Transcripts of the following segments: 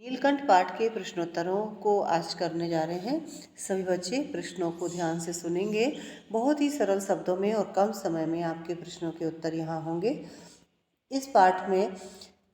नीलकंठ पाठ के प्रश्नोत्तरों को आज करने जा रहे हैं। सभी बच्चे प्रश्नों को ध्यान से सुनेंगे। बहुत ही सरल शब्दों में और कम समय में आपके प्रश्नों के उत्तर यहाँ होंगे। इस पाठ में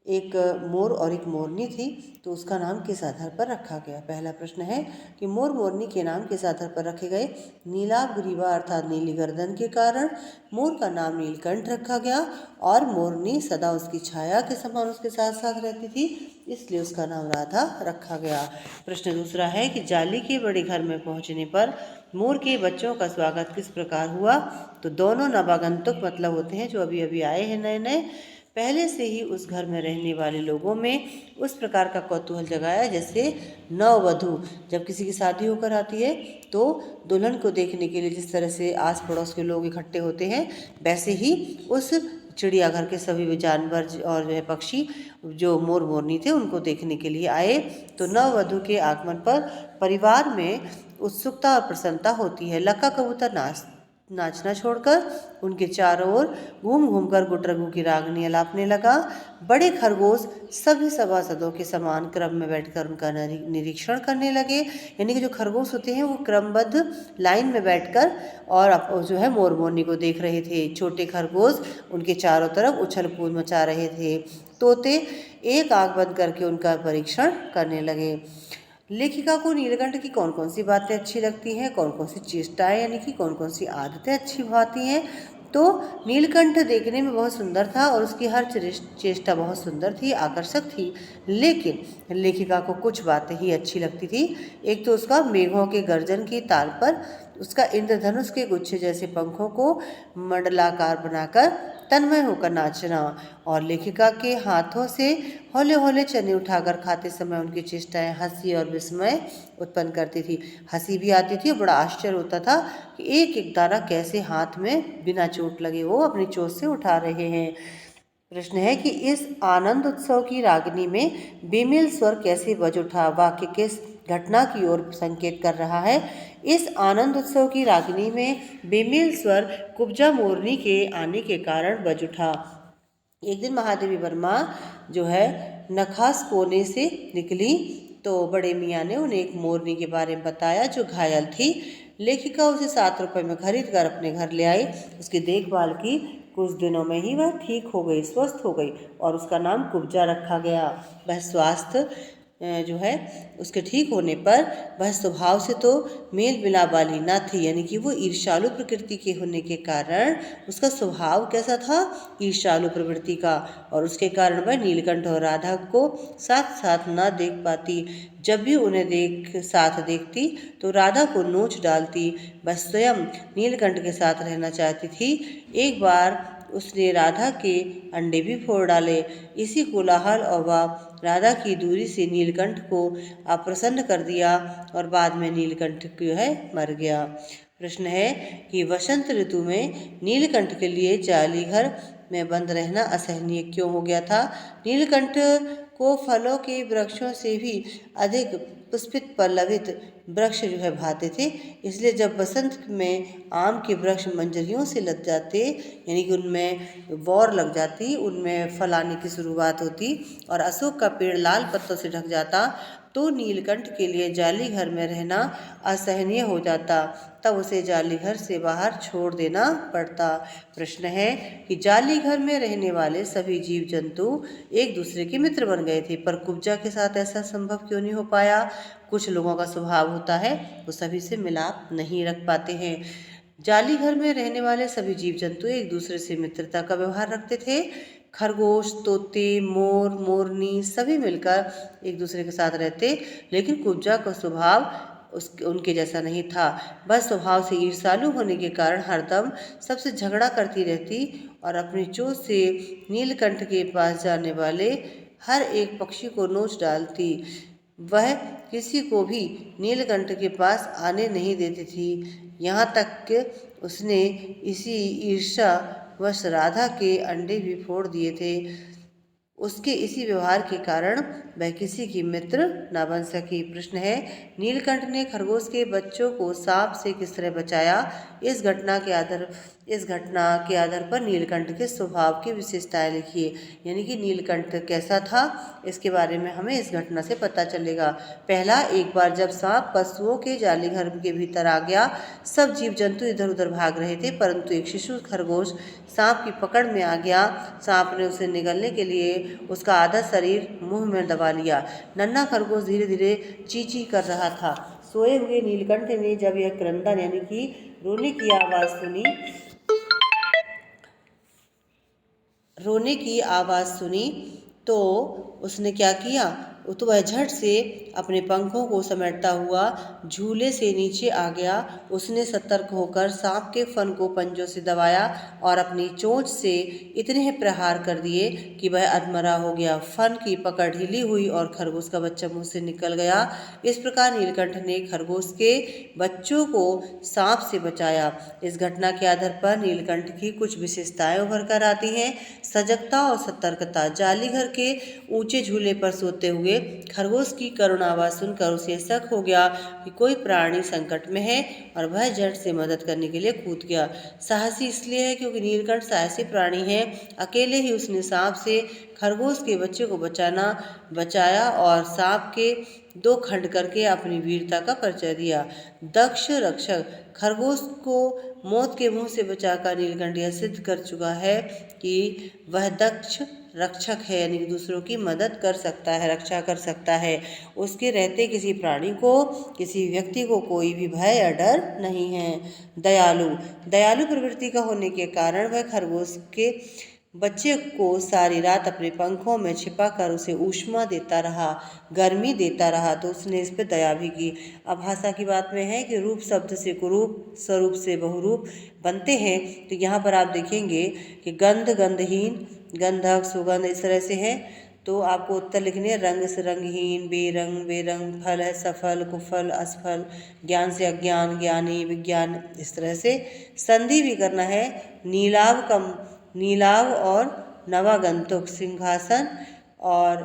एक मोर और एक मोरनी थी, तो उसका नाम किस आधार पर रखा गया। पहला प्रश्न है कि मोर मोरनी के नाम किस आधार पर रखे गए। नीलाभ ग्रीवा अर्थात नीली गर्दन के कारण मोर का नाम नीलकंठ रखा गया और मोरनी सदा उसकी छाया के समान उसके साथ साथ रहती थी, इसलिए उसका नाम राधा रखा गया। प्रश्न दूसरा है कि जाली के बड़े घर में पहुंचने पर मोर के बच्चों का स्वागत किस प्रकार हुआ। तो दोनों नवागंतुक मतलब होते हैं जो अभी अभी आए हैं नए नए, पहले से ही उस घर में रहने वाले लोगों में उस प्रकार का कौतूहल जगाया जैसे नववधू जब किसी की शादी होकर आती है तो दुल्हन को देखने के लिए जिस तरह से आस पड़ोस के लोग इकट्ठे होते हैं, वैसे ही उस चिड़ियाघर के सभी जानवर और जो है पक्षी जो मोर मोरनी थे उनको देखने के लिए आए। तो नववधू के आगमन पर परिवार में उत्सुकता और प्रसन्नता होती है। लक्का कबूतर नाचना छोड़कर उनके चारों ओर घूम घूमकर गुटरगू की रागनी अलापने लगा। बड़े खरगोश सभी सभासदों के समान क्रम में बैठकर उनका निरीक्षण करने लगे। यानी कि जो खरगोश होते हैं वो क्रमबद्ध लाइन में बैठकर और जो है मोर मोरनी को देख रहे थे। छोटे खरगोश उनके चारों तरफ उछल कूद मचा रहे थे। तोते एक आंख बंद करके उनका परीक्षण करने लगे। लेखिका को नीलकंठ की कौन कौन सी बातें अच्छी लगती हैं, कौन कौन सी चेष्टाएं यानी कि कौन कौन सी आदतें अच्छी भाती हैं। तो नीलकंठ देखने में बहुत सुंदर था और उसकी हर चेष्टा बहुत सुंदर थी, आकर्षक थी, लेकिन लेखिका को कुछ बातें ही अच्छी लगती थी। एक तो उसका मेघों के गर्जन की ताल पर उसका इंद्रधनुष के गुच्छे जैसे पंखों को मंडलाकार बनाकर तन्मय होकर नाचना, और लेखिका के हाथों से हौले हौले चने उठाकर खाते समय उनकी चेष्टाएं हंसी और विस्मय उत्पन्न करती थी। हंसी भी आती थी और बड़ा आश्चर्य होता था कि एक एक दाना कैसे हाथ में बिना चोट लगे वो अपनी चोट से उठा रहे हैं। प्रश्न है कि इस आनंद उत्सव की रागनी में बेमेल स्वर कैसे बज उठा। वाक्य किस घटना की ओर संकेत कर रहा है। इस आनंद उत्सव की रागनी में बेमेल स्वर कुब्जा मोरनी के आने के कारण बज उठा। एक दिन महादेवी वर्मा जो है नखास कोने से निकली तो बड़े मियाँ ने उन्हें एक मोरनी के बारे में बताया जो घायल थी। लेखिका उसे 7 रुपए में खरीद कर अपने घर ले आई। उसकी देखभाल की, कुछ दिनों में ही वह ठीक हो गई, स्वस्थ हो गई और उसका नाम कुब्जा रखा गया। वह स्वास्थ्य जो है उसके ठीक होने पर वह स्वभाव से तो मेल मिलाप वाली न थी, यानी कि वो ईर्ष्यालु प्रकृति के होने के कारण उसका स्वभाव कैसा था, ईर्ष्यालु प्रवृत्ति का, और उसके कारण वह नीलकंठ और राधा को साथ साथ न देख पाती। जब भी उन्हें साथ देखती तो राधा को नोच डालती। वह स्वयं नीलकंठ के साथ रहना चाहती थी। एक बार उसने राधा के अंडे भी फोड़ डाले। इसी कोलाहल और राधा की दूरी से नीलकंठ को अप्रसन्न कर दिया और बाद में नीलकंठ जो है मर गया। प्रश्न है कि वसंत ऋतु में नीलकंठ के लिए जाली घर में बंद रहना असहनीय क्यों हो गया था। नीलकंठ को फलों के वृक्षों से भी अधिक पुष्पित पल्लवित वृक्ष जो है भाते थे, इसलिए जब बसंत में आम के वृक्ष मंजरियों से लग जाते, यानी कि उनमें वौर लग जाती, उनमें फल आने की शुरुआत होती और अशोक का पेड़ लाल पत्तों से ढक जाता, तो नीलकंठ के लिए जाली घर में रहना असहनीय हो जाता। तब उसे जाली घर से बाहर छोड़ देना पड़ता। प्रश्न है कि जाली घर में रहने वाले सभी जीव जंतु एक दूसरे के मित्र बन गए थे, पर कुब्जा के साथ ऐसा संभव क्यों नहीं हो पाया। कुछ लोगों का स्वभाव होता है वो सभी से मिलाप नहीं रख पाते हैं। जाली घर में रहने वाले सभी जीव जंतु एक दूसरे से मित्रता का व्यवहार रखते थे। खरगोश, तोते, मोर, मोरनी सभी मिलकर एक दूसरे के साथ रहते, लेकिन कुब्जा का स्वभाव उनके जैसा नहीं था। वह स्वभाव से ईर्ष्यालु होने के कारण हरदम सबसे झगड़ा करती रहती और अपनी चोंच से नीलकंठ के पास जाने वाले हर एक पक्षी को नोच डालती। वह किसी को भी नीलकंठ के पास आने नहीं देती थी। यहाँ तक कि उसने इसी ईर्ष्या वश राधा के अंडे भी फोड़ दिए थे। उसके इसी व्यवहार के कारण वह किसी की मित्र न बन सकी। प्रश्न है, नीलकंठ ने खरगोश के बच्चों को सांप से किस तरह बचाया? इस घटना के आधार पर नीलकंठ के स्वभाव की विशेषताएं लिखिए। यानी कि नीलकंठ कैसा था, इसके बारे में हमें इस घटना से पता चलेगा। पहला, एक बार जब सांप पशुओं के जाली घर के भीतर आ गया, सब जीव जंतु इधर उधर भाग रहे थे, परंतु एक शिशु खरगोश सांप की पकड़ में आ गया। सांप ने उसे निगलने के लिए उसका आधा शरीर मुंह में दबा लिया। नन्हा खरगोश धीरे धीरे ची ची कर रहा था। सोए हुए नीलकंठ ने जब यह क्रंदन यानी कि रोने की आवाज़ सुनी तो उसने क्या किया? तो वह झट से अपने पंखों को समेटता हुआ झूले से नीचे आ गया। उसने सतर्क होकर सांप के फन को पंजों से दबाया और अपनी चोंच से इतने प्रहार कर दिए कि वह अधमरा हो गया। फन की पकड़ ढीली हुई और खरगोश का बच्चा मुंह से निकल गया। इस प्रकार नीलकंठ ने खरगोश के बच्चों को सांप से बचाया। इस घटना के आधार पर नीलकंठ की कुछ विशेषताएं उभर कर आती हैं। सजगता और सतर्कता। जाली घर के ऊंचे झूले पर सोते हुए खरगोश की करुण आवाज सुनकर उसे शक हो गया कि कोई प्राणी संकट में है और वह झट से मदद करने के लिए कूद गया। साहसी इसलिए है क्योंकि नीलकंठ साहसी प्राणी है। अकेले ही उसने सांप से खरगोश के बच्चे को बचाया और सांप के 2 खंड करके अपनी वीरता का परिचय दिया। दक्ष रक्षक। खरगोश को मौत के मुंह से बचाकर नीलकंठ यह सिद्ध कर चुका है कि वह दक्ष रक्षक है, यानी दूसरों की मदद कर सकता है, रक्षा कर सकता है। उसके रहते किसी प्राणी को, किसी व्यक्ति को कोई भी भय या डर नहीं है। दयालु प्रवृत्ति का होने के कारण वह खरगोश के बच्चे को सारी रात अपने पंखों में छिपाकर उसे ऊष्मा देता रहा, गर्मी देता रहा, तो उसने इस पर दया भी की। अब भाषा की बात में है कि रूप शब्द से कुरूप, स्वरूप से बहुरूप बनते हैं। तो यहाँ पर आप देखेंगे कि गंध, गंधहीन, गंधक, सुगंध इस तरह से है। तो आपको उत्तर लिखने हैं। रंग से रंगहीन, बेरंग बेरंग, फल है सफल, कुफल, असफल, ज्ञान से अज्ञान, ज्ञानी, विज्ञान, इस तरह से। संधि भी करना है। नीलाव और नवागंतुक, सिंहासन और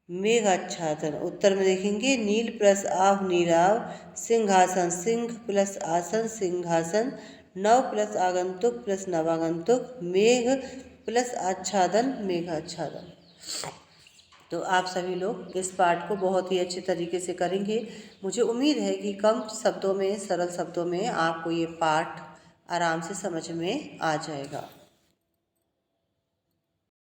मेघाच्छादन। उत्तर में देखेंगे नील प्लस आव नीलाव, सिंहासन, सिंह प्लस आसन सिंहासन, नव प्लस आगंतुक प्लस नवागंतुक, मेघ प्लस आच्छादन मेघाच्छादन। तो आप सभी लोग इस पाठ को बहुत ही अच्छे तरीके से करेंगे। मुझे उम्मीद है कि कम शब्दों में, सरल शब्दों में आपको ये पाठ आराम से समझ में आ जाएगा।